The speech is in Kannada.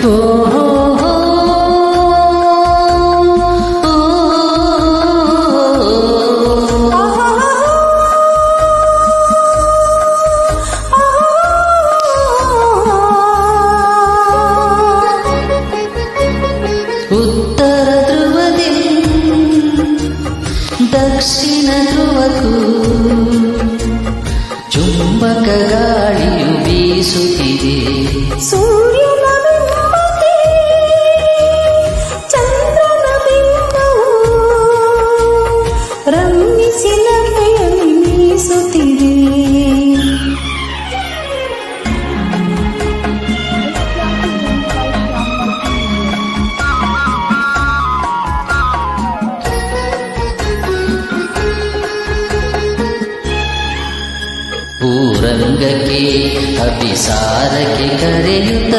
ಉತ್ತರ ಧ್ರುವದಿ ದಕ್ಷಿಣ ಧ್ರುವಕ್ಕೂ ಚುಂಬಕ ಗಾಳಿಯು ಬೀಸುತ್ತಿದೆ. ಸೂರ್ಯನ ಬಿಂಬಕ್ಕೆ ಚಂದ್ರನ ಬಿಂಬವು ರಂಗಿಸಿ ಲತೆಯಲ್ಲಿ ಮೀಸುತ್ತಿದೆ. ಪೂರಂಗಕ್ಕೆ ಅಭಿಸಾರಕ್ಕೆ ಕರೆಯುತ್ತ